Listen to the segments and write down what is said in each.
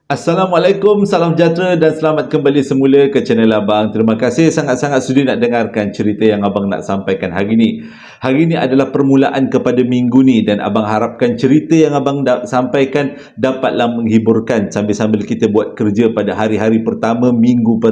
Assalamualaikum, salam sejahtera dan selamat kembali semula ke channel Abang. Terima kasih sangat-sangat sudi nak dengarkan cerita yang Abang nak sampaikan hari ini. Hari ini adalah permulaan kepada minggu ni dan Abang harapkan cerita yang Abang sampaikan dapatlah menghiburkan sambil-sambil kita buat kerja pada hari-hari pertama, minggu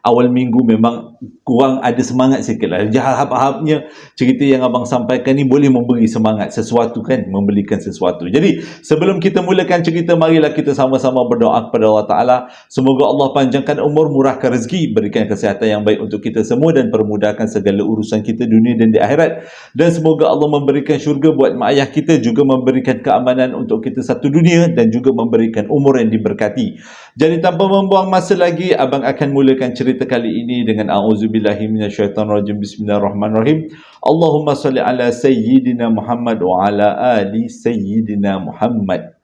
awal minggu memang kurang ada semangat sikit lah. Harap-harapnya cerita yang Abang sampaikan ni boleh memberi semangat sesuatu kan, memberikan sesuatu. Jadi sebelum kita mulakan cerita, marilah kita sama-sama berdoa kepada Allah Ta'ala. Semoga Allah panjangkan umur, murahkan rezeki, berikan kesihatan yang baik untuk kita semua dan permudahkan segala urusan kita dunia dan di akhirat. Dan semoga Allah memberikan syurga buat mak ayah kita, juga memberikan keamanan untuk kita satu dunia dan juga memberikan umur yang diberkati. Jadi tanpa membuang masa lagi, Abang akan mulakan cerita kali ini dengan A'udzubillahi minasyaitanirrajim. Bismillahirrahmanirrahim. Allahumma salli ala Sayyidina Muhammad wa ala ali Sayyidina Muhammad.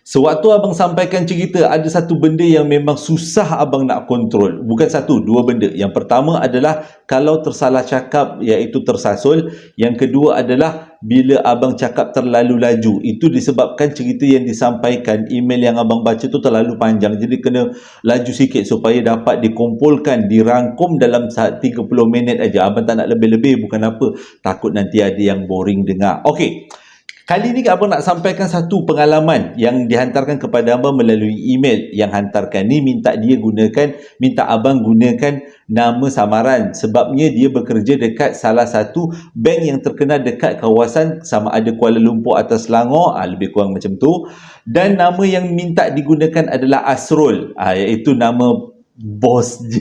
Sewaktu abang sampaikan cerita, ada satu benda yang memang susah abang nak kontrol. Bukan satu, dua benda. Yang pertama adalah kalau tersalah cakap, iaitu tersasul. Yang kedua adalah bila abang cakap terlalu laju. Itu disebabkan cerita yang disampaikan, email yang abang baca tu terlalu panjang. Jadi kena laju sikit supaya dapat dikumpulkan, dirangkum dalam 30 minit aja. Abang tak nak lebih-lebih, bukan apa. Takut nanti ada yang boring dengar. Okey. Kali ni abang nak sampaikan satu pengalaman yang dihantarkan kepada abang melalui email. Yang hantarkan ni minta abang gunakan nama samaran. Sebabnya dia bekerja dekat salah satu bank yang terkenal dekat kawasan sama ada Kuala Lumpur atau Selangor, lebih kurang macam tu. Dan nama yang minta digunakan adalah Asrul, iaitu nama bos dia.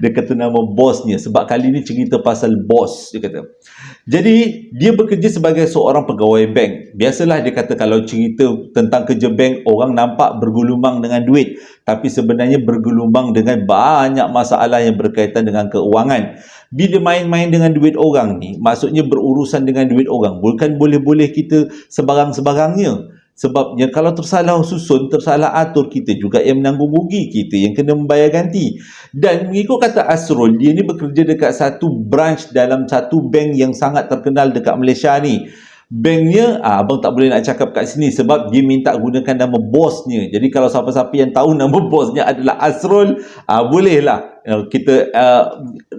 Dia kata nama bosnya, sebab kali ni cerita pasal bos, dia kata. Jadi dia bekerja sebagai seorang pegawai bank. Biasalah dia kata kalau cerita tentang kerja bank, orang nampak bergelumang dengan duit, tapi sebenarnya bergelumang dengan banyak masalah yang berkaitan dengan keuangan. Bila main-main dengan duit orang ni, maksudnya berurusan dengan duit orang, bukan boleh-boleh kita sebarang-sebarangnya. Sebabnya kalau tersalah susun, tersalah atur, kita juga yang menanggung rugi, kita yang kena membayar ganti. Dan mengikut kata Asrul, dia ni bekerja dekat satu branch dalam satu bank yang sangat terkenal dekat Malaysia ni. Banknya, abang tak boleh nak cakap kat sini sebab dia minta gunakan nama bosnya. Jadi kalau siapa-siapa yang tahu nama bosnya adalah Asrul, bolehlah kita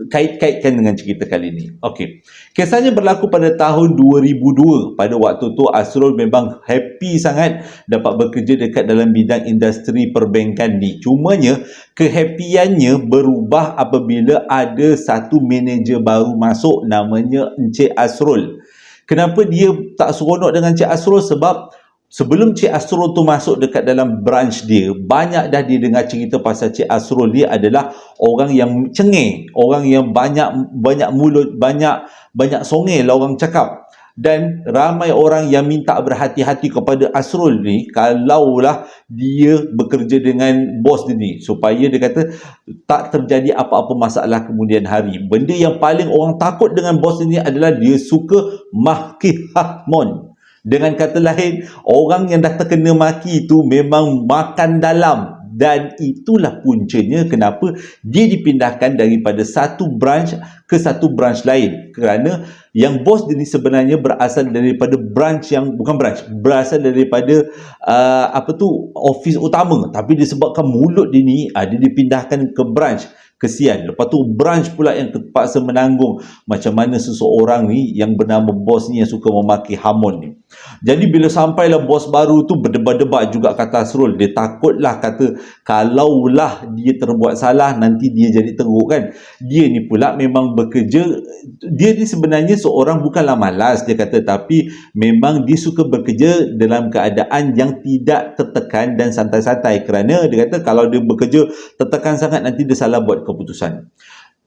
kait-kaitkan dengan cerita kali ini. Okey. Kisahnya berlaku pada tahun 2002. Pada waktu tu Asrul memang happy sangat dapat bekerja dekat dalam bidang industri perbankan ni. Cumanya kehappiannya berubah apabila ada satu manager baru masuk, namanya Encik Asrul. Kenapa dia tak seronok dengan Cik Asrul? Sebab sebelum Cik Asrul tu masuk dekat dalam branch dia, banyak dah dia dengar cerita pasal Cik Asrul. Dia adalah orang yang cengeng, orang yang banyak mulut, banyak songel lah orang cakap. Dan ramai orang yang minta berhati-hati kepada Asrul ni kalaulah dia bekerja dengan bos dia ni, supaya dia kata tak terjadi apa-apa masalah kemudian hari. Benda yang paling orang takut dengan bos dia ni adalah dia suka maki hakmon. Dengan kata lain, orang yang dah terkena maki tu memang makan dalam. Dan itulah puncanya kenapa dia dipindahkan daripada satu branch ke satu branch lain. Kerana yang bos dia ni sebenarnya berasal daripada branch yang bukan branch, berasal daripada office utama, tapi disebabkan mulut dia ni dia dipindahkan ke branch. Kesian. Lepas tu branch pula yang terpaksa menanggung macam mana seseorang ni yang bernama bos ni yang suka memaki hamon ni. Jadi bila sampailah bos baru tu, berdebar-debar juga kata Asrul. Dia takutlah, kata kalaulah dia terbuat salah nanti dia jadi teruk kan. Dia ni pula memang bekerja, dia ni sebenarnya seorang bukanlah malas dia kata, tapi memang dia suka bekerja dalam keadaan yang tidak tertekan dan santai-santai. Kerana dia kata kalau dia bekerja tertekan sangat nanti dia salah buat keputusan.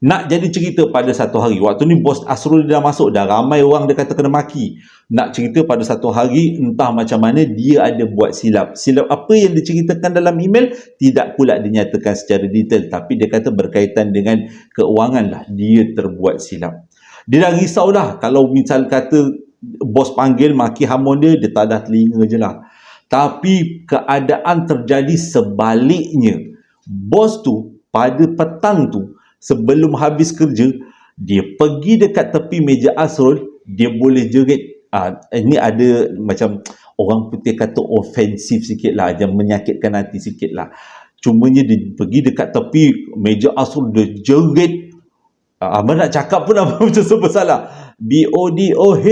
Nak jadi cerita pada satu hari, waktu ni bos Asrul dah masuk, dah ramai orang dia kata kena maki. Nak cerita pada satu hari, entah macam mana dia ada buat silap. Silap apa yang diceritakan dalam email tidak pula dinyatakan secara detail, tapi dia kata berkaitan dengan keuangan lah dia terbuat silap. Dia dah risaulah kalau misal kata bos panggil maki hamon dia tak dah telinga je lah. Tapi keadaan terjadi sebaliknya. Bos tu pada petang tu, sebelum habis kerja, dia pergi dekat tepi meja Asrul, dia boleh jerit, Ini ada macam orang putih kata ofensif sikit lah, yang menyakitkan hati sikit lah. Cumanya dia pergi dekat tepi meja asrul, dia jerit. Abang nak cakap pun abang macam serba salah. BODOH.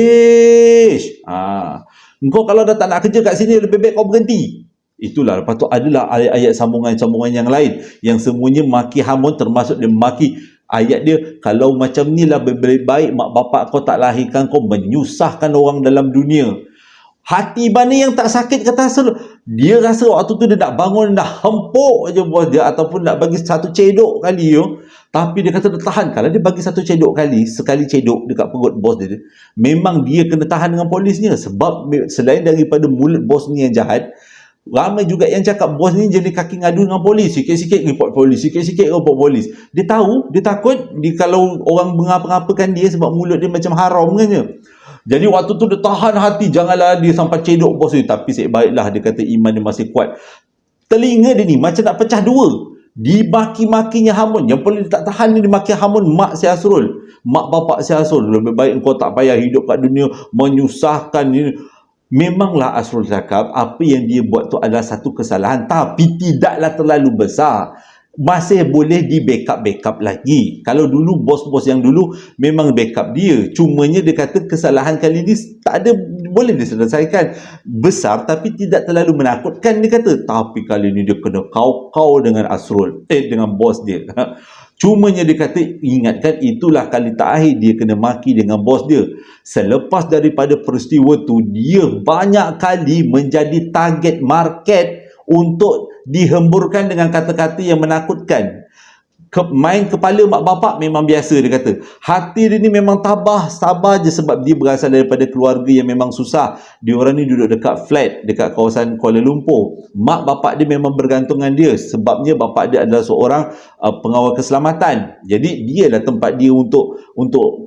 Engkau kalau dah tak nak kerja kat sini, lebih baik kau berhenti. Itulah. Lepas tu adalah ayat-ayat sambungan-sambungan yang lain yang semuanya maki hamun, termasuk dia maki ayat dia, kalau macam ni lah baik-baik mak bapak kau tak lahirkan kau, menyusahkan orang dalam dunia. Hati mana yang tak sakit kata asal. Dia rasa waktu tu dia nak bangun, dah hempuk je bos dia, ataupun nak bagi satu cedok kali tu. Tapi dia kata dia tahan. Kalau dia bagi satu cedok kali, sekali cedok dekat perut bos dia, memang dia kena tahan dengan polisnya. Sebab selain daripada mulut bos ni yang jahat, ramai juga yang cakap bos ni jadi kaki ngadu dengan polis. Sikit-sikit report polis, sikit-sikit report polis. Dia tahu, dia takut kalau orang mengapa-ngapakan dia sebab mulut dia macam haram kan. Jadi waktu tu dia tahan hati, janganlah dia sampai cedok bos dia. Tapi baiklah, dia kata iman dia masih kuat. Telinga dia ni macam nak pecah dua. Dimaki-makinya hamun. Yang paling tak tahan ni dimaki hamun mak si Asrul, mak bapak si Asrul. Lebih baik engkau tak payah hidup kat dunia, menyusahkan ni. Memanglah Asrul cakap apa yang dia buat tu adalah satu kesalahan, tapi tidaklah terlalu besar. Masih boleh di backup lagi. Kalau dulu bos-bos yang dulu memang backup dia, cumanya dia kata kesalahan kali ni tak ada, boleh diselesaikan. Besar tapi tidak terlalu menakutkan dia kata. Tapi kali ni dia kena kau-kau dengan Asrul, dengan bos dia. Cumanya dia kata, ingatkan itulah kali terakhir dia kena maki dengan bos dia. Selepas daripada peristiwa tu, dia banyak kali menjadi target market untuk dihemburkan dengan kata-kata yang menakutkan. Main kepala mak bapak memang biasa, dia kata. Hati dia ni memang sabar je sebab dia berasal daripada keluarga yang memang susah. Dia orang ni duduk dekat flat dekat kawasan Kuala Lumpur. Mak bapak dia memang bergantungan dia, sebabnya bapak dia adalah seorang pengawal keselamatan. Jadi dia lah tempat dia untuk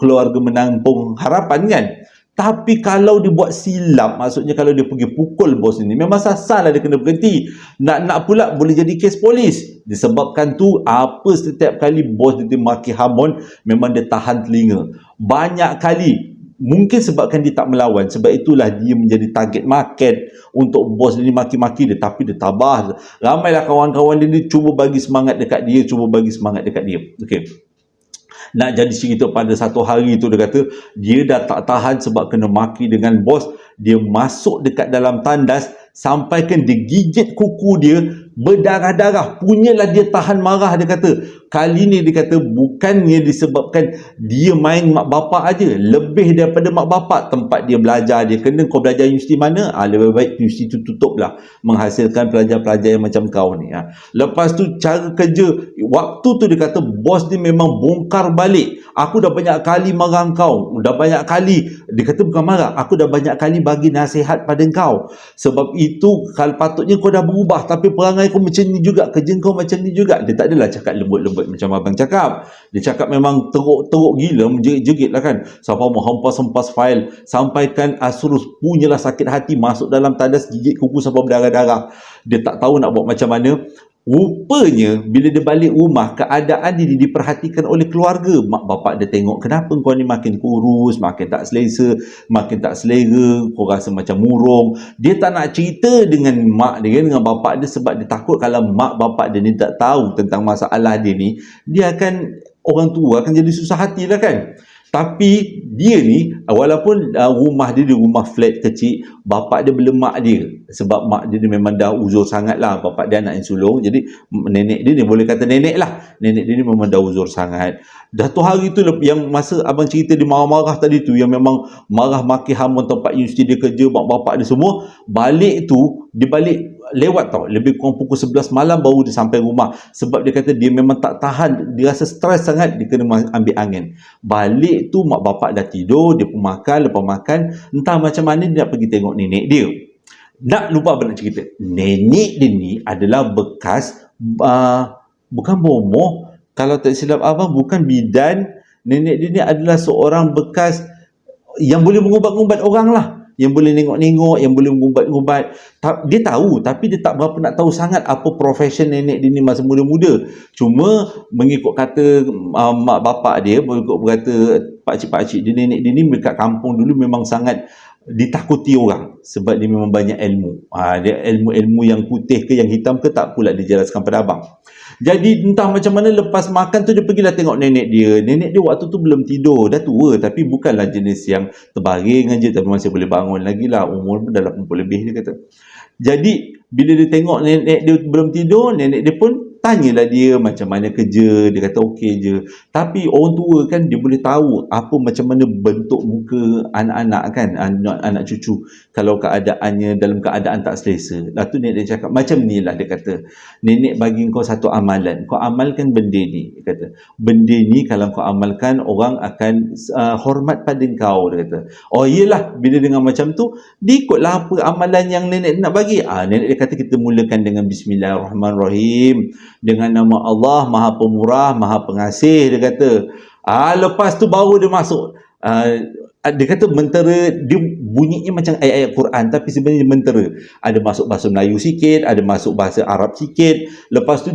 keluarga menampung harapan kan. Tapi kalau dia buat silap, maksudnya kalau dia pergi pukul bos ni, memang sasar lah dia kena berhenti. Nak pula boleh jadi kes polis. Disebabkan tu, apa setiap kali bos dia maki hamun, memang dia tahan telinga. Banyak kali, mungkin sebabkan dia tak melawan, sebab itulah dia menjadi target market untuk bos dia maki-maki dia. Tapi dia tabah. Ramailah kawan-kawan dia ni cuba bagi semangat dekat dia, Okey. Nak jadi cerita pada satu hari tu, dia kata dia dah tak tahan sebab kena maki dengan bos. Dia masuk dekat dalam tandas, sampaikan dia gigit kuku dia, berdarah-darah. Punyalah dia tahan marah. Dia kata kali ni, dia kata bukannya disebabkan dia main mak bapak aja, lebih daripada mak bapak tempat dia belajar. Dia kena, kau belajar universiti mana? Lebih baik universiti tu tutup lah, menghasilkan pelajar-pelajar yang macam kau ni. Lepas tu cara kerja, waktu tu dia kata bos dia memang bongkar balik. Aku dah banyak kali marah kau, dah banyak kali, dia kata bukan marah, aku dah banyak kali bagi nasihat pada kau. Sebab itu kalau patutnya kau dah berubah, tapi perangai kau macam ni juga, kerja kau macam ni juga. Dia tak adalah cakap lembut-lembut macam abang cakap. Dia cakap memang teruk-teruk gila, menjerit-jerit lah kan. Sampai menghempas-hempas fail. Sampaikan Asrul punyalah sakit hati, masuk dalam tandas, gigit kuku sampai berdarah-darah. Dia tak tahu nak buat macam mana. Rupanya bila dia balik rumah, keadaan dia diperhatikan oleh keluarga. Mak bapak dia tengok, kenapa kau ni makin kurus, makin tak selera, kau rasa macam murung. Dia tak nak cerita dengan mak dia, dengan bapak dia, sebab dia takut kalau mak bapak dia ni tak tahu tentang masalah dia ni, dia akan, orang tua akan jadi susah hati lah kan. Tapi dia ni, walaupun rumah dia rumah flat kecil, bapak dia belum mak dia. Sebab mak dia memang dah uzur sangat lah. Bapak dia anak yang sulung. Jadi nenek dia ni, boleh kata nenek lah. Nenek dia ni memang dah uzur sangat. Dah tu hari tu, yang masa abang cerita dia marah-marah tadi tu, yang memang marah maki hamun tempat universiti dia kerja, mak bapak dia semua. Balik tu, dia balik lewat tau, lebih kurang pukul 11 malam baru dia sampai rumah. Sebab dia kata dia memang tak tahan, dia rasa stres sangat, dia kena ambil angin. Balik tu mak bapak dah tidur, dia pun makan. Lepas makan, entah macam mana dia nak pergi tengok nenek dia. Nak lupa abang nak cerita, nenek dia ni adalah bekas bukan bomoh, kalau tak silap abang, bukan bidan. Nenek dia ni adalah seorang bekas yang boleh mengubat-ubat orang lah, yang boleh nengok-nengok, yang boleh mengubat-ubat. Dia tahu, tapi dia tak berapa nak tahu sangat apa profession nenek dia ni masa muda-muda. Cuma mengikut kata mak bapak dia, mengikut kata pakcik-pakcik dia, nenek dia ni dekat kampung dulu memang sangat ditakuti orang sebab dia memang banyak ilmu. Dia ilmu-ilmu yang putih ke yang hitam ke tak pula dijelaskan pada abang. Jadi entah macam mana lepas makan tu dia pergilah tengok nenek dia. Nenek dia waktu tu belum tidur, dah tua tapi bukanlah jenis yang terbaring aja tapi masih boleh bangun lagi lah. Umur pun dah 80 lebih dia kata. Jadi bila dia tengok nenek dia belum tidur, nenek dia pun tanyalah dia macam mana kerja. Dia kata okey je. Tapi orang tua kan dia boleh tahu apa macam mana bentuk muka anak-anak kan, anak cucu kalau keadaannya dalam keadaan tak selesa. Lepas tu nenek dia cakap macam ni lah, dia kata nenek bagi kau satu amalan, kau amalkan benda ni. Dia kata benda ni kalau kau amalkan orang akan hormat pada kau. Dia kata oh iyalah, bila dengar macam tu dia ikutlah apa amalan yang nenek nak bagi. Nenek dia kata kita mulakan dengan Bismillahirrahmanirrahim, dengan nama Allah Maha Pemurah Maha Pengasih. Dia kata lepas tu baru dia masuk. Dia kata mentera dia bunyinya macam ayat-ayat Quran tapi sebenarnya mentera. Ada masuk bahasa Melayu sikit, ada masuk bahasa Arab sikit. Lepas tu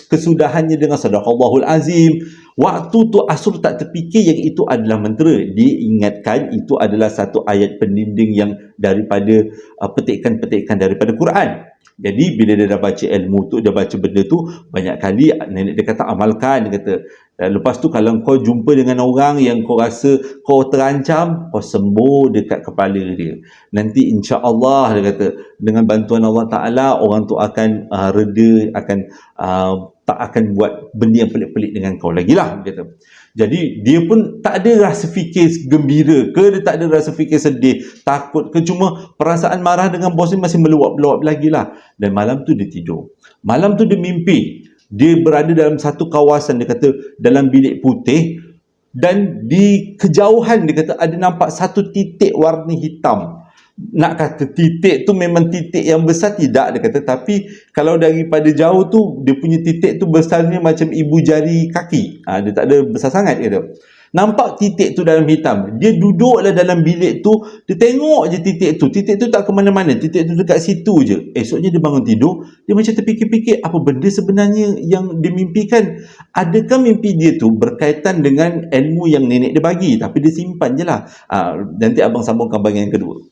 kesudahannya dengan sadaqallahul azim. Waktu tu Asrul tak terfikir yang itu adalah mentera. Dia ingatkan itu adalah satu ayat pendinding yang daripada petikan-petikan daripada Quran. Jadi bila dia dah baca ilmu tu, dia baca benda tu banyak kali, nenek dia kata amalkan. Dia kata lepas tu kalau kau jumpa dengan orang yang kau rasa kau terancam, kau sembuh dekat kepala dia. Nanti insya-Allah dia kata dengan bantuan Allah Taala orang tu akan reda, akan tak akan buat benda yang pelik-pelik dengan kau lagi lah, dia kata. Jadi dia pun tak ada rasa fikir gembira ke, dia tak ada rasa fikir sedih, takut ke, cuma perasaan marah dengan bos ni masih meluap-luap lagi lah. Dan malam tu dia tidur. Malam tu dia mimpi dia berada dalam satu kawasan, dia kata dalam bilik putih, dan di kejauhan dia kata ada nampak satu titik warna hitam. Nak kata titik tu memang titik yang besar, tidak, dia kata, tapi kalau daripada jauh tu dia punya titik tu besarnya macam ibu jari kaki. Dia tak ada besar sangat, kata. Nampak titik tu dalam hitam. Dia duduklah dalam bilik tu, dia tengok je titik tu tak ke mana-mana, titik tu dekat situ je. Esoknya dia bangun tidur, dia macam terfikir-fikir apa benda sebenarnya yang dia mimpikan. Adakah mimpi dia tu berkaitan dengan ilmu yang nenek dia bagi tapi dia simpan je lah. Nanti abang sambungkan bahagian kedua.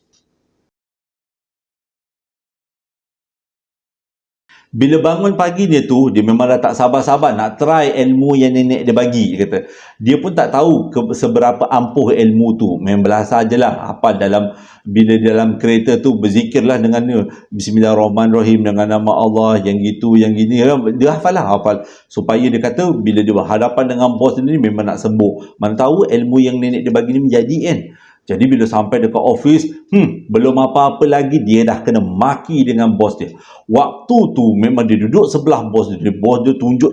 Bila bangun pagi dia tu, dia memang dah tak sabar-sabar nak try ilmu yang nenek dia bagi, dia kata. Dia pun tak tahu seberapa ampuh ilmu tu. Memang belasah je lah. Apa bila dalam kereta tu berzikirlah dengan Bismillahirrahmanirrahim, dengan nama Allah, yang gitu, yang gini. Dia hafal. Supaya dia kata bila dia berhadapan dengan bos dia ni memang nak sembuh. Mana tahu ilmu yang nenek dia bagi ni menjadi kan. Jadi bila sampai dekat office, belum apa-apa lagi dia dah kena maki dengan bos dia. Waktu tu memang dia duduk sebelah bos dia. Bos dia tunjuk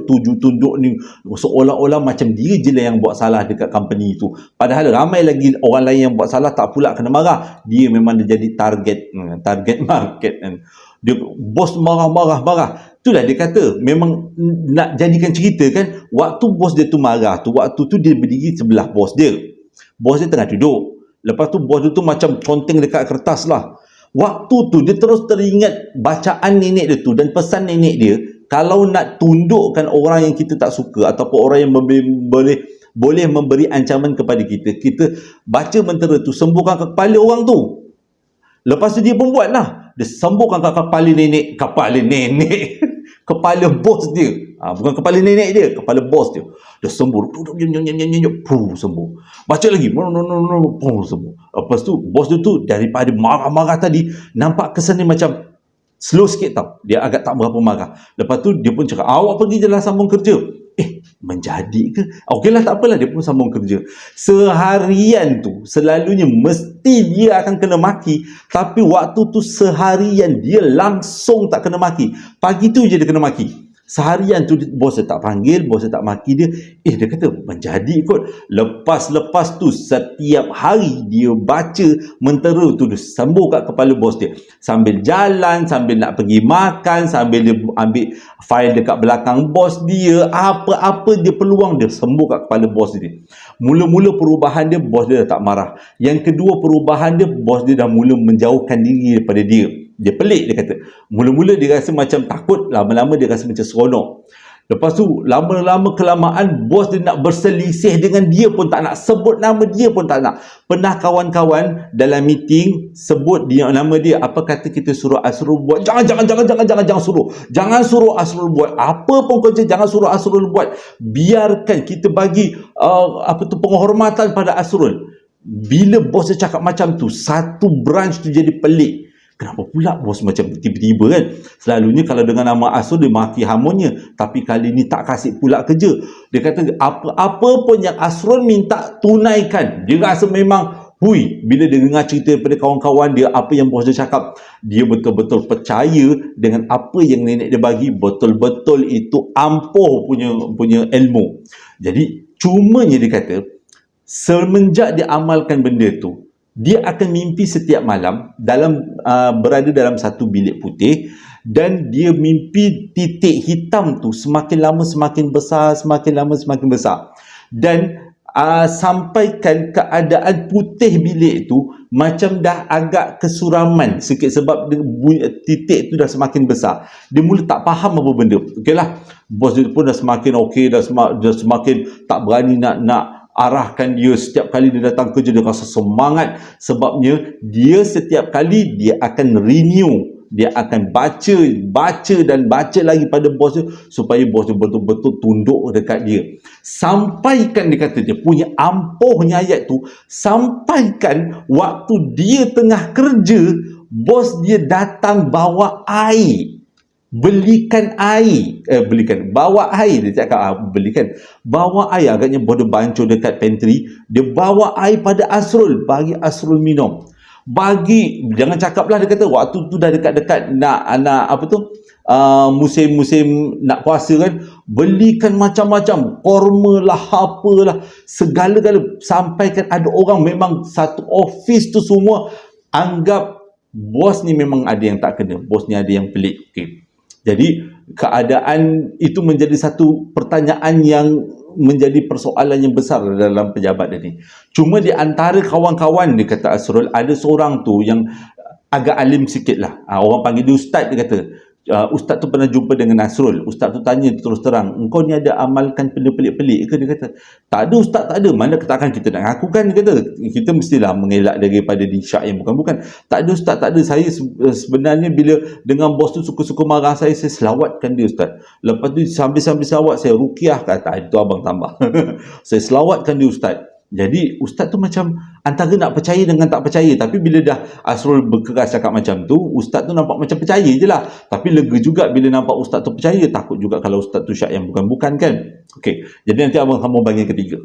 ni seolah-olah macam dia je lah yang buat salah dekat company tu. Padahal ramai lagi orang lain yang buat salah tak pula kena marah. Dia memang dia jadi target market kan. Dia bos marah. Itulah dia kata memang nak jadikan cerita kan, waktu bos dia tu marah tu, waktu tu dia berdiri sebelah bos dia. Bos dia tengah duduk. Lepas tu bos dia tu macam conteng dekat kertas lah. Waktu tu dia terus teringat bacaan nenek dia tu dan pesan nenek dia, kalau nak tundukkan orang yang kita tak suka ataupun orang yang boleh memberi ancaman kepada kita, kita baca mentera tu, sembuhkan kepala orang tu. Lepas tu dia pun buat lah. Dia sembuhkan kepala nenek. Kepala bos dia. Bukan kepala nenek dia, kepala bos dia. Dia sembuh. Sembuh. Baca lagi. Sembuh. Lepas tu bos dia tu daripada marah-marah tadi, nampak kesan dia macam slow sikit tau. Dia agak tak berapa marah. Lepas tu dia pun cakap, awak pergi je lah sambung kerja. Menjadi ke? Okeylah, tak apalah, dia pun sambung kerja. Seharian tu selalunya mesti dia akan kena maki, tapi waktu tu seharian dia langsung tak kena maki. Pagi tu je dia kena maki. Seharian tu bos dia tak panggil, bos dia tak maki dia. Dia kata menjadi kot. Lepas tu setiap hari dia baca mentera tu, dia sambung kat kepala bos dia. Sambil jalan, sambil nak pergi makan, sambil dia ambil file dekat belakang bos dia, apa-apa dia peluang dia sambung kat kepala bos dia. Mula-mula perubahan dia, bos dia dah tak marah. Yang kedua perubahan dia, bos dia dah mula menjauhkan diri daripada dia. Dia pelik, dia kata. Mula-mula dia rasa macam takut, lama-lama dia rasa macam seronok. Lepas tu lama-lama kelamaan bos dia nak berselisih dengan dia pun tak nak, sebut nama dia pun tak nak. Pernah kawan-kawan dalam meeting sebut dia nama dia, apa kata kita suruh Asrul buat, jangan suruh. Jangan suruh Asrul buat. Apa pun kerja jangan suruh Asrul buat. Biarkan kita bagi penghormatan pada Asrul. Bila bos dia cakap macam tu, satu branch tu jadi pelik. Kenapa pula bos macam tiba-tiba kan? Selalunya kalau dengan nama Asrul dia maki hamunnya, tapi kali ni tak kasih pula kerja. Dia kata apa pun yang Asrul minta tunaikan. Dia rasa memang bila dia dengar cerita daripada kawan-kawan dia, apa yang bos dia cakap, dia betul-betul percaya dengan apa yang nenek dia bagi, betul-betul itu ampuh punya ilmu. Jadi cumanya dia kata semenjak dia amalkan benda tu, dia akan mimpi setiap malam berada dalam satu bilik putih, dan dia mimpi titik hitam tu semakin lama semakin besar, semakin lama semakin besar, dan sampaikan keadaan putih bilik tu macam dah agak kesuraman sikit sebab titik tu dah semakin besar. Dia mula tak faham apa benda. Okeylah, bos dia pun dah semakin okey, dah semakin tak berani nak arahkan dia. Setiap kali dia datang kerja dia rasa semangat, sebabnya dia setiap kali dia akan renew, dia akan baca dan baca lagi pada bos dia supaya bos dia betul-betul tunduk dekat dia. Sampaikan, dia kata dia punya ampuhnya ayat tu, sampaikan waktu dia tengah kerja, bos dia datang bawa air. Bawa air, dia cakap bawa air, agaknya bos dia bancuh dekat pantry, dia bawa air pada Asrul, bagi Asrul minum. Jangan cakaplah, dia kata waktu tu dah dekat-dekat nak musim-musim nak puasa kan, belikan macam-macam korma lah, apalah, segala-gala, sampaikan ada orang memang satu office tu semua anggap bos ni memang ada yang tak kena, bos ni ada yang pelik. Okay. Jadi keadaan itu menjadi satu pertanyaan yang menjadi persoalan yang besar dalam pejabat ini. Cuma di antara kawan-kawan, dia kata Asrul, ada seorang tu yang agak alim sikit lah. Orang panggil dia Ustaz, dia kata. Ustaz tu pernah jumpa dengan Asrul. Ustaz tu tanya terus terang, engkau ni ada amalkan benda pelik-pelik ke? Dia kata, tak ada Ustaz, tak ada. Mana takkan kita nak ngakukan? Dia kata, kita mestilah mengelak daripada disyak yang bukan-bukan. Tak ada Ustaz, tak ada. Saya sebenarnya bila dengan bos tu suka-suka marah saya selawatkan dia Ustaz. Lepas tu sambil-sambil selawat, saya ruqyah, kata itu abang tambah. Saya selawatkan dia Ustaz. Jadi Ustaz tu macam antara nak percaya dengan tak percaya. Tapi bila dah Asrul berkeras cakap macam tu, Ustaz tu nampak macam percaya je lah. Tapi lega juga bila nampak Ustaz tu percaya. Takut juga kalau Ustaz tu syak yang bukan-bukan kan. Okey, jadi nanti abang sambung bahagian ketiga.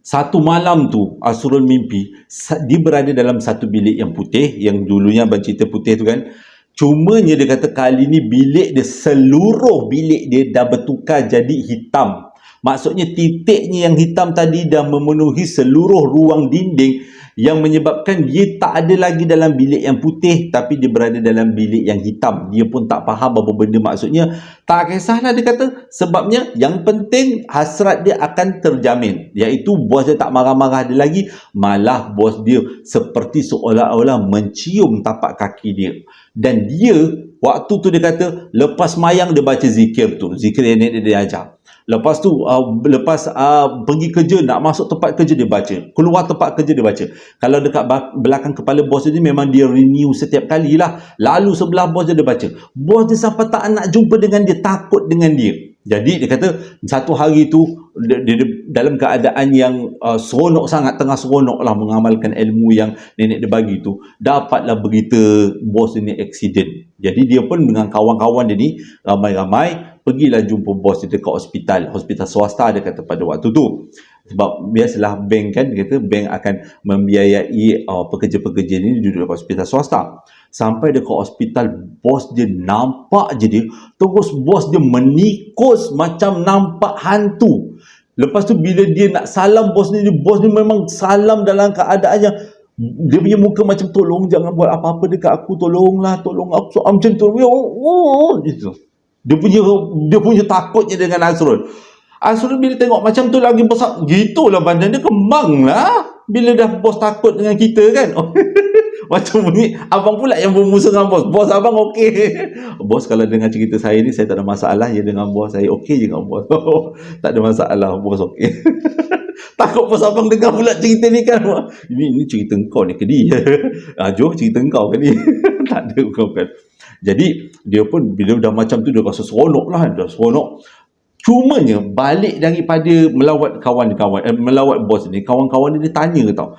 Satu malam tu Asrul mimpi dia berada dalam satu bilik yang putih, yang dulunya abang cerita putih tu kan. Cumanya dia kata kali ni bilik dia, seluruh bilik dia dah bertukar jadi hitam. Maksudnya titiknya yang hitam tadi dah memenuhi seluruh ruang dinding, yang menyebabkan dia tak ada lagi dalam bilik yang putih, tapi dia berada dalam bilik yang hitam. Dia pun tak faham apa benda maksudnya. Tak kisahlah, dia kata, sebabnya yang penting hasrat dia akan terjamin, iaitu bos dia tak marah-marah dia lagi. Malah bos dia seperti seolah-olah mencium tapak kaki dia. Dan dia waktu tu dia kata lepas mayang dia baca zikir tu, zikir yang dia ajar. Lepas tu pergi kerja, nak masuk tempat kerja dia baca, keluar tempat kerja dia baca. Kalau dekat belakang kepala bos dia memang dia renew setiap kali lah. Lalu sebelah bos dia baca. Bos dia sampai tak nak jumpa dengan dia, takut dengan dia. Jadi dia kata satu hari tu dia dalam keadaan yang seronok sangat, tengah seronok lah mengamalkan ilmu yang nenek dia bagi tu, dapatlah berita bos dia ni accident. Jadi dia pun dengan kawan-kawan dia ni ramai-ramai pergilah jumpa bos dia dekat hospital swasta, dia kata pada waktu tu. Sebab biasalah bank kan, dia kata bank akan membiayai pekerja-pekerja ni duduk dekat hospital swasta. Sampai dekat hospital, bos dia nampak je dia, terus bos dia menikus macam nampak hantu. Lepas tu bila dia nak salam bos ni memang salam dalam keadaan yang dia punya muka macam tolong jangan buat apa-apa dekat aku, tolonglah, tolong aku, macam tu. Gitu. Dia punya takutnya dengan Asrul. Asrul bila tengok macam tu lagi besar, gitulah badan dia kembang lah. Bila dah bos takut dengan kita kan. Macam ni abang pula yang bermusuh dengan bos. Bos abang okey. Bos kalau dengar cerita saya ni, saya tak ada masalah je dengan bos. Saya okey je dengan bos. Tak ada masalah, bos okey. Takut bos abang dengar pula cerita ni kan. Ini cerita kau ni ke dia? Jom cerita kau ke ni? Tak ada bukan. Jadi dia pun bila dah macam tu dia rasa seronok lah, dah seronok. Cumanya balik daripada melawat kawan-kawan, melawat bos ni, kawan-kawan dia tanya tau.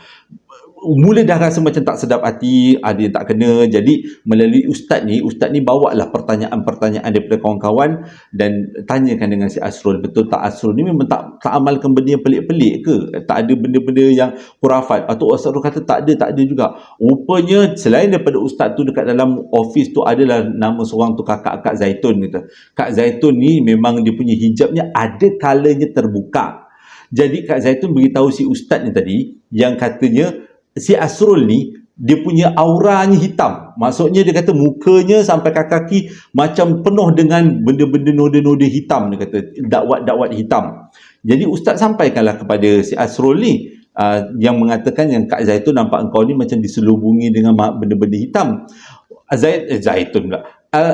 Mula dah rasa macam tak sedap hati, ada yang tak kena. Jadi melalui ustaz ni bawa lah pertanyaan-pertanyaan daripada kawan-kawan dan tanyakan dengan si Asrul, betul tak Asrul ni memang tak amalkan benda yang pelik-pelik ke? Tak ada benda-benda yang khurafat? Atau Asrul kata tak ada juga. Rupanya selain daripada ustaz tu, dekat dalam office tu adalah nama seorang tu Kak Zaitun kata. Kak Zaitun ni memang dia punya hijabnya ada kalanya terbuka. Jadi Kak Zaitun beritahu si ustaz ni tadi yang katanya si Asrul ni dia punya auranya hitam. Maksudnya dia kata mukanya sampai kaki macam penuh dengan benda-benda noda-noda hitam, dia kata dakwat-dakwat hitam. Jadi ustaz sampaikanlah kepada si Asrul ni yang mengatakan yang Kak Zaitun nampak engkau ni macam diselubungi dengan benda-benda hitam. Zaitun pula.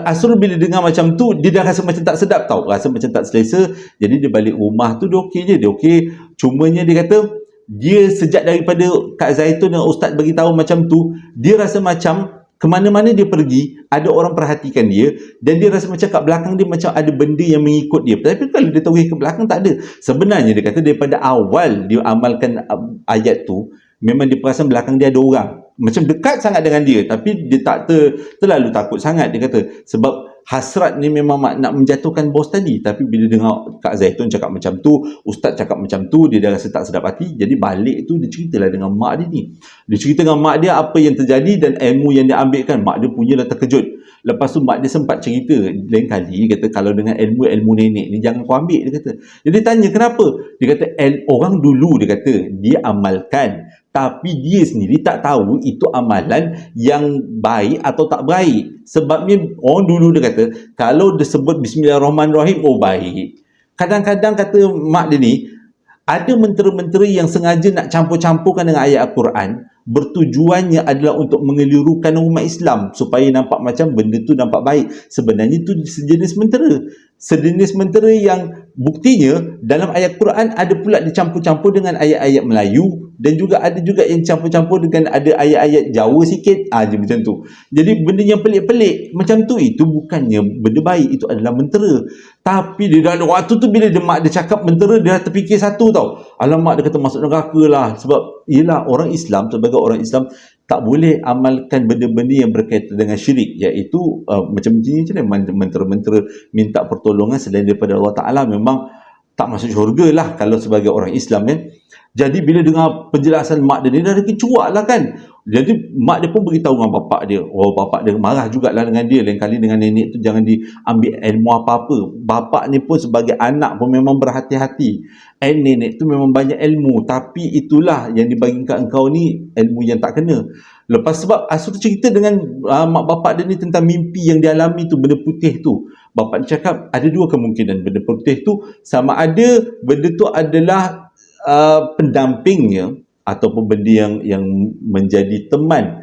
Asrul bila dengar macam tu, dia dah rasa macam tak sedap tau, rasa macam tak selesa. Jadi dia balik rumah tu dia okey je, dia okey. Cumanya dia kata dia sejak daripada Kak Zaitun dan ustaz bagi tahu macam tu, dia rasa macam ke mana-mana dia pergi ada orang perhatikan dia, dan dia rasa macam kat belakang dia macam ada benda yang mengikut dia. Tapi kalau dia tahu ke belakang tak ada. Sebenarnya dia kata daripada awal dia amalkan ayat tu, memang dia perasan belakang dia ada orang macam dekat sangat dengan dia, tapi dia tak terlalu takut sangat. Dia kata sebab hasrat ni memang nak menjatuhkan bos tadi. Tapi bila dengar Kak Zaitun cakap macam tu, ustaz cakap macam tu, dia dah rasa tak sedap hati. Jadi balik tu dia ceritalah dengan mak dia ni. Dia cerita dengan mak dia apa yang terjadi dan ilmu yang dia ambilkan. Mak dia punyalah terkejut. Lepas tu mak dia sempat cerita lain kali, dia kata kalau dengan ilmu nenek ni jangan kau ambil, dia kata. Jadi tanya kenapa? Dia kata orang dulu dia kata dia amalkan, tapi dia sendiri tak tahu itu amalan yang baik atau tak baik. Sebabnya orang dulu dia kata kalau disebut Bismillahirrahmanirrahim, oh baik. Kadang-kadang kata mak dia ni ada mentera-mentera yang sengaja nak campur-campurkan dengan ayat Al-Quran, bertujuannya adalah untuk mengelirukan umat Islam supaya nampak macam benda tu nampak baik. Sebenarnya itu sejenis mentera. Sejenis mentera yang buktinya dalam ayat Quran ada pula dicampur-campur dengan ayat-ayat Melayu, dan juga ada juga yang campur-campur dengan ada ayat-ayat Jawa sikit, je macam tu. Jadi benda yang pelik-pelik macam tu, itu bukannya benda baik, itu adalah mentera. Tapi dia dah waktu tu bila mak dia cakap mentera, dia dah terfikir satu tau. Alamak, dia kata masuk neraka lah. Sebab ialah orang Islam, sebagai orang Islam tak boleh amalkan benda-benda yang berkaitan dengan syirik, iaitu macam ni mentera-mentera minta pertolongan selain daripada Allah Ta'ala, memang tak masuk syurga lah kalau sebagai orang Islam kan. Jadi bila dengar penjelasan mak dia ni, dah kecuak lah kan. Jadi mak dia pun beritahu dengan bapak dia. Oh, bapak dia marah jugalah dengan dia. Lain kali dengan nenek tu jangan diambil ilmu apa-apa. Bapak ni pun sebagai anak pun memang berhati-hati. Nenek tu memang banyak ilmu, tapi itulah yang dibagikan engkau ni ilmu yang tak kena. Lepas sebab Asrul cerita dengan mak bapak dia ni tentang mimpi yang dialami tu, benda putih tu. Bapak dia cakap ada dua kemungkinan benda putih tu, sama ada benda tu adalah pendampingnya ataupun benda yang menjadi teman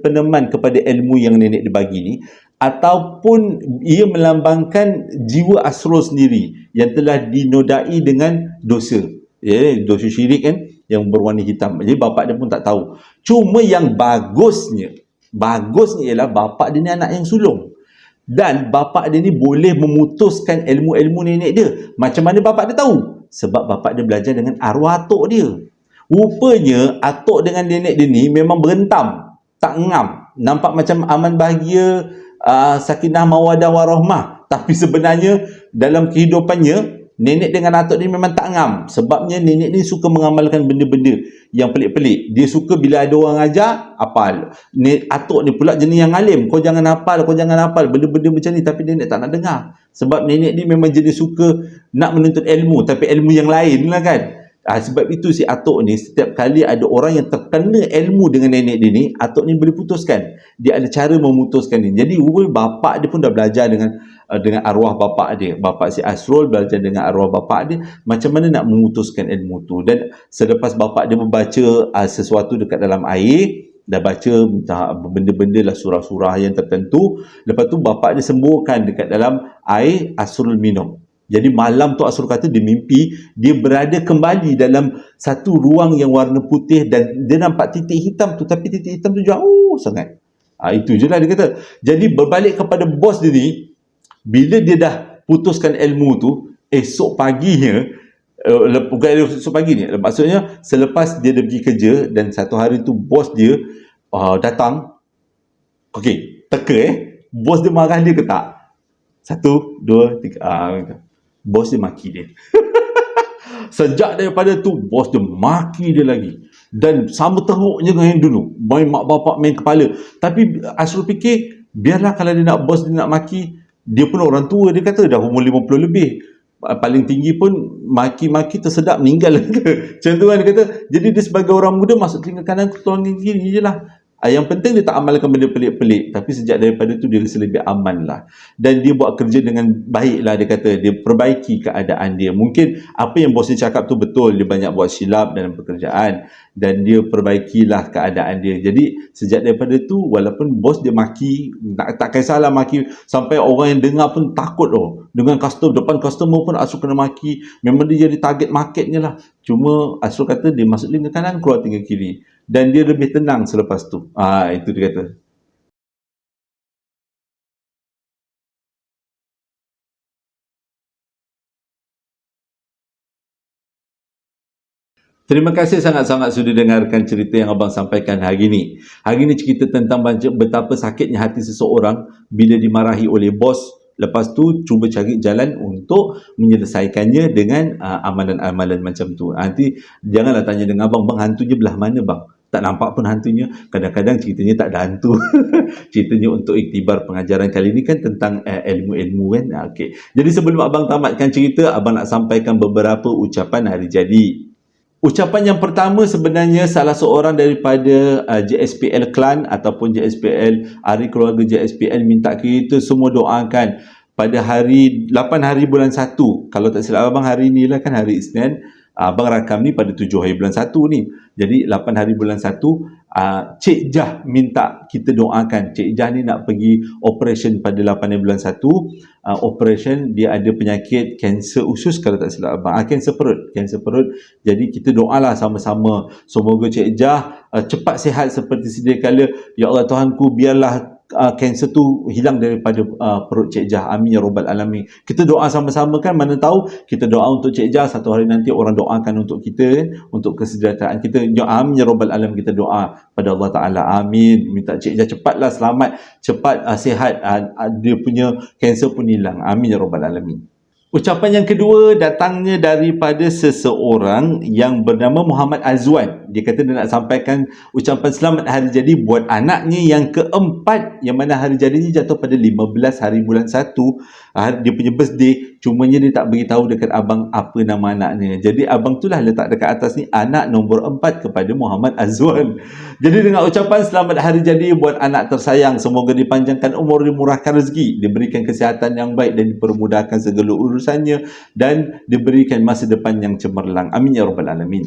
peneman kepada ilmu yang nenek dia bagi ni, ataupun ia melambangkan jiwa Asrul sendiri yang telah dinodai dengan dosa, dosa syirik kan, yang berwarna hitam. Jadi bapak dia pun tak tahu. Cuma yang bagusnya ialah bapak dia ni anak yang sulung, dan bapak dia ni boleh memutuskan ilmu-ilmu nenek dia. Macam mana bapak dia tahu? Sebab bapak dia belajar dengan arwah atuk dia. Rupanya atuk dengan nenek dia ni memang berentam, tak ngam. Nampak macam aman bahagia, sakinah mawadah warahmah. Tapi sebenarnya dalam kehidupannya, nenek dengan atuk ni memang tak ngam. Sebabnya nenek ni suka mengamalkan benda-benda yang pelik-pelik. Dia suka bila ada orang ajar, hafal. Atuk ni pula jenis yang alim. Kau jangan hafal benda-benda macam ni. Tapi nenek tak nak dengar. Sebab nenek ni memang jenis suka nak menuntut ilmu, tapi ilmu yang lain lah kan. Sebab itu si atuk ni setiap kali ada orang yang terkena ilmu dengan nenek dia ni, atuk ni boleh putuskan. Dia ada cara memutuskan ni. Jadi bapak dia pun dah belajar dengan arwah bapak dia. Bapak si Asrul belajar dengan arwah bapak dia macam mana nak memutuskan ilmu tu. Dan selepas bapak dia membaca sesuatu dekat dalam air, dah baca benda-benda lah, surah-surah yang tertentu. Lepas tu bapak dia semburkan dekat dalam air Asrul minum. Jadi malam tu Asrul kata dia mimpi dia berada kembali dalam satu ruang yang warna putih dan dia nampak titik hitam tu, tapi titik hitam tu jauh sangat. Itu je lah dia kata. Jadi berbalik kepada bos dia ni, bila dia dah putuskan ilmu tu, esok paginya, bukan esok pagi ni, maksudnya selepas dia pergi kerja dan satu hari tu bos dia datang, okey, teka bos dia marah dia ke tak? 1, 2, 3, bos dia maki dia. Sejak daripada tu bos dia maki dia lagi dan sama teruknya dengan yang dulu, main mak bapak main kepala. Tapi Asrul fikir biarlah, kalau dia nak, bos dia nak maki, dia pun orang tua, dia kata dah umur 50 lebih, paling tinggi pun maki-maki tersedak meninggal. Macam tu kan dia kata. Jadi dia sebagai orang muda masuk telinga kanan keluar telinga kiri je lah. Yang penting dia tak amalkan benda pelik-pelik, tapi sejak daripada tu dia rasa lebih aman lah. Dan dia buat kerja dengan baik lah, dia kata. Dia perbaiki keadaan dia. Mungkin apa yang bos dia cakap tu betul, dia banyak buat silap dalam pekerjaan dan dia perbaikilah keadaan dia. Jadi sejak daripada tu, walaupun bos dia maki, tak kisahlah maki sampai orang yang dengar pun takut dengan depan customer pun Asrul kena maki. Memang dia jadi target marketnya lah. Cuma Asrul kata dia masuk telinga kanan keluar telinga kiri dan dia lebih tenang selepas tu. Itu dia kata. Terima kasih sangat-sangat sudah dengarkan cerita yang abang sampaikan hari ini. Hari ini cerita tentang betapa sakitnya hati seseorang bila dimarahi oleh bos. Lepas tu cuba cari jalan untuk menyelesaikannya dengan amalan-amalan macam tu. Nanti janganlah tanya dengan abang, bang hantunya belah mana bang? Tak nampak pun hantunya. Kadang-kadang ceritanya tak ada hantu. Ceritanya untuk iktibar pengajaran kali ini kan tentang ilmu-ilmu kan. Okay. Jadi sebelum abang tamatkan cerita, abang nak sampaikan beberapa ucapan hari jadi. Ucapan yang pertama sebenarnya salah seorang daripada JSPL Klan ataupun JSPL Hari Keluarga JSPL minta kita semua doakan pada hari 8 hari bulan 1. Kalau tak silap abang, hari ni lah kan hari Isnin. Abang rakam ni pada 7 hari bulan 1 ni. Jadi 8 hari bulan 1, Cik Jah minta kita doakan. Cik Jah ni nak pergi operation pada 8 hari bulan 1. Operation, dia ada penyakit kanser usus kalau tak silap abang. Kanser perut. Jadi kita doalah sama-sama. Semoga Cik Jah cepat sihat seperti sedia kala. Ya Allah Tuhanku, biarlah kanser tu hilang daripada perut Cik Jah. Amin ya rabbal alamin. Kita doa sama-sama kan, mana tahu kita doa untuk Cik Jah, satu hari nanti orang doakan untuk kita, untuk kesejahteraan kita. Amin ya rabbal alamin, kita doa pada Allah Ta'ala. Amin. Minta Cik Jah cepatlah selamat, cepat sihat, dia punya kanser pun hilang. Amin ya rabbal alamin. Ucapan yang kedua datangnya daripada seseorang yang bernama Muhammad Azwan. Dia kata dia nak sampaikan ucapan selamat hari jadi buat anaknya yang keempat, yang mana hari jadinya jatuh pada 15 hari bulan 1. Dia punya birthday. Cumanya dia tak beritahu dekat abang apa nama anaknya. Jadi abang tu lah letak dekat atas ni, anak nombor 4 kepada Muhammad Azwan. Jadi dengan ucapan selamat hari jadi buat anak tersayang, semoga dipanjangkan umur, dimurahkan rezeki, diberikan kesihatan yang baik dan dipermudahkan segala urusannya dan diberikan masa depan yang cemerlang. Amin ya rabbal alamin.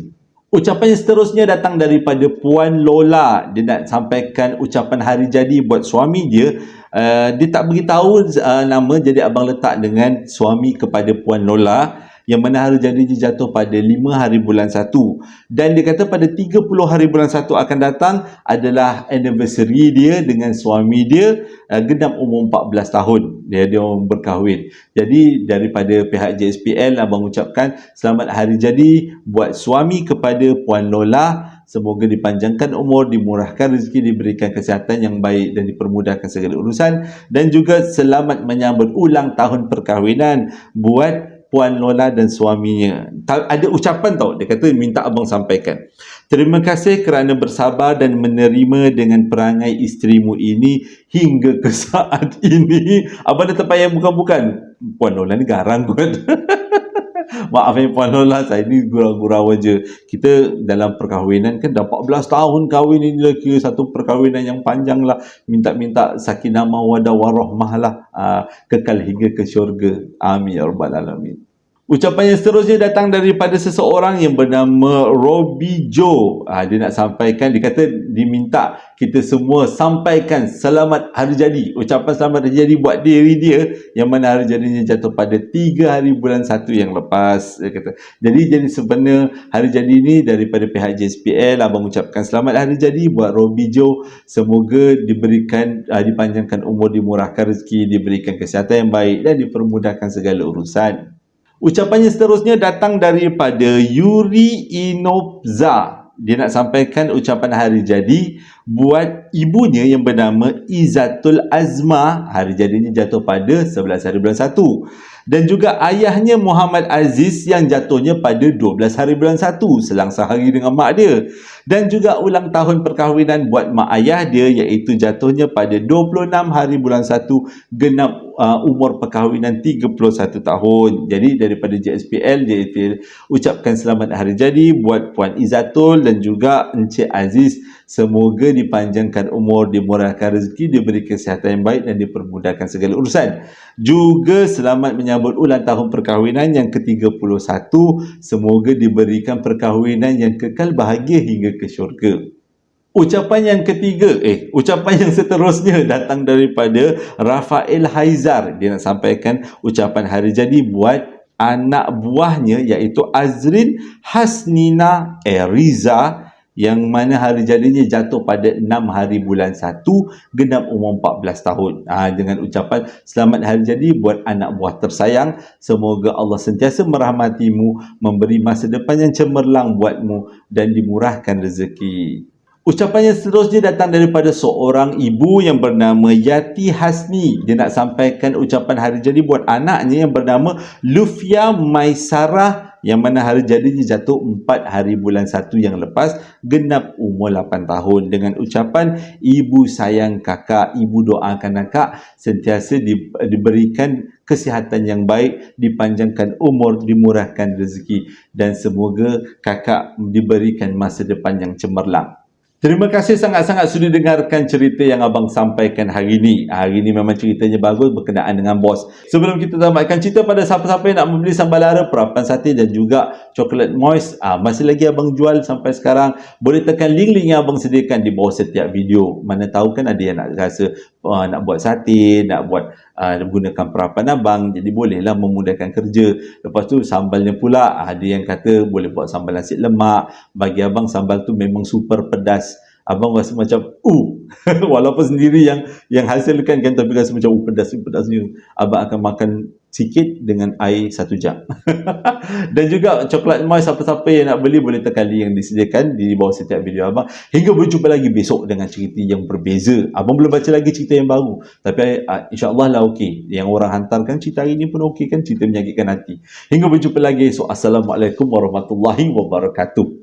Ucapan yang seterusnya datang daripada Puan Lola. Dia nak sampaikan ucapan hari jadi buat suami dia. Dia tak beritahu nama, jadi abang letak dengan suami kepada Puan Lola, yang mana hari jadi dia jatuh pada 5 hari bulan 1. Dan dia kata pada 30 hari bulan 1 akan datang adalah anniversary dia dengan suami dia, genap umur 14 tahun. Dia orang berkahwin. Jadi daripada pihak JSPL, abang ucapkan selamat hari jadi buat suami kepada Puan Lola. Semoga dipanjangkan umur, dimurahkan rezeki, diberikan kesihatan yang baik dan dipermudahkan segala urusan. Dan juga selamat menyambut ulang tahun perkahwinan buat Puan Lola dan suaminya. Ada ucapan tau, dia kata minta abang sampaikan. Terima kasih kerana bersabar dan menerima dengan perangai isterimu ini hingga ke saat ini. Abang dah terpayang bukan-bukan. Puan Lola ni garang kot. Maaf Puan Lola, saya ni gurau-gurau aja. Kita dalam perkahwinan kan dah 14 tahun kahwin, ini lah kira satu perkahwinan yang panjang lah. Minta-minta sakinah mawaddah warahmah lah, kekal hingga ke syurga. Amin ya rabbal alamin. Ucapan yang seterusnya datang daripada seseorang yang bernama Robbie Joe. Dia nak sampaikan, dia kata diminta kita semua sampaikan selamat hari jadi. Ucapan selamat hari jadi buat diri dia yang mana hari jadinya jatuh pada 3 hari bulan 1 yang lepas. Dia kata. Jadi sebenarnya hari jadi ni daripada pihak JSPL, abang ucapkan selamat hari jadi buat Robbie Joe. Semoga diberikan dipanjangkan umur, dimurahkan rezeki, diberikan kesihatan yang baik dan dipermudahkan segala urusan. Ucapan yang seterusnya datang daripada Yuri Inopza. Dia nak sampaikan ucapan hari jadi buat ibunya yang bernama Izzatul Azma. Hari jadinya jatuh pada 11 hari bulan 1. Dan juga ayahnya Muhammad Aziz yang jatuhnya pada 12 hari bulan 1. Selang sehari dengan mak dia. Dan juga ulang tahun perkahwinan buat mak ayah dia iaitu jatuhnya pada 26 hari bulan 1, genap umur perkahwinan 31 tahun. Jadi daripada JSPL ucapkan selamat hari jadi buat Puan Izzatul dan juga Encik Aziz. Semoga dipanjangkan umur, dimurahkan rezeki, diberi kesihatan yang baik dan dipermudahkan segala urusan. Juga selamat menyambut ulang tahun perkahwinan yang ke-31. Semoga diberikan perkahwinan yang kekal bahagia hingga ke syurga. Ucapan yang ketiga, ucapan yang seterusnya datang daripada Rafael Haizar. Dia nak sampaikan ucapan hari jadi buat anak buahnya iaitu Azrin Hasnina Riza yang mana hari jadinya jatuh pada 6 hari bulan 1, genap umur 14 tahun. Dengan ucapan selamat hari jadi buat anak buah tersayang. Semoga Allah sentiasa merahmatimu, memberi masa depan yang cemerlang buatmu dan dimurahkan rezeki. Ucapan yang seterusnya datang daripada seorang ibu yang bernama Yati Hasni. Dia nak sampaikan ucapan hari jadi buat anaknya yang bernama Lufia Maisarah yang mana hari jadinya jatuh 4 hari bulan 1 yang lepas, genap umur 8 tahun. Dengan ucapan ibu sayang kakak, ibu doakan kakak sentiasa diberikan kesihatan yang baik, dipanjangkan umur, dimurahkan rezeki dan semoga kakak diberikan masa depan yang cemerlang. Terima kasih sangat-sangat sudah dengarkan cerita yang abang sampaikan hari ini. Hari ini memang ceritanya bagus berkenaan dengan bos. Sebelum kita tamatkan cerita, pada siapa-siapa yang nak membeli sambal lara, perapan sate dan juga coklat moist, masih lagi abang jual sampai sekarang. Boleh tekan link-link yang abang sediakan di bawah setiap video. Mana tahu kan ada yang nak rasa nak buat sate, nak buat gunakan perapan abang, jadi bolehlah memudahkan kerja. Lepas tu sambalnya pula, ada yang kata boleh buat sambal nasi lemak. Bagi abang sambal tu memang super pedas. Abang rasa macam walaupun sendiri yang hasilkan kan, tapi rasa macam pedasnya. Abang akan makan sikit dengan air 1 jam. Dan juga coklat moist, siapa-siapa yang nak beli boleh tekan link yang disediakan di bawah setiap video abang. Hingga berjumpa lagi besok dengan cerita yang berbeza. Abang belum baca lagi cerita yang baru, tapi insyaAllah lah okey. Yang orang hantarkan cerita hari ni pun okey kan, cerita menyakitkan hati. Hingga berjumpa lagi esok. Assalamualaikum warahmatullahi wabarakatuh.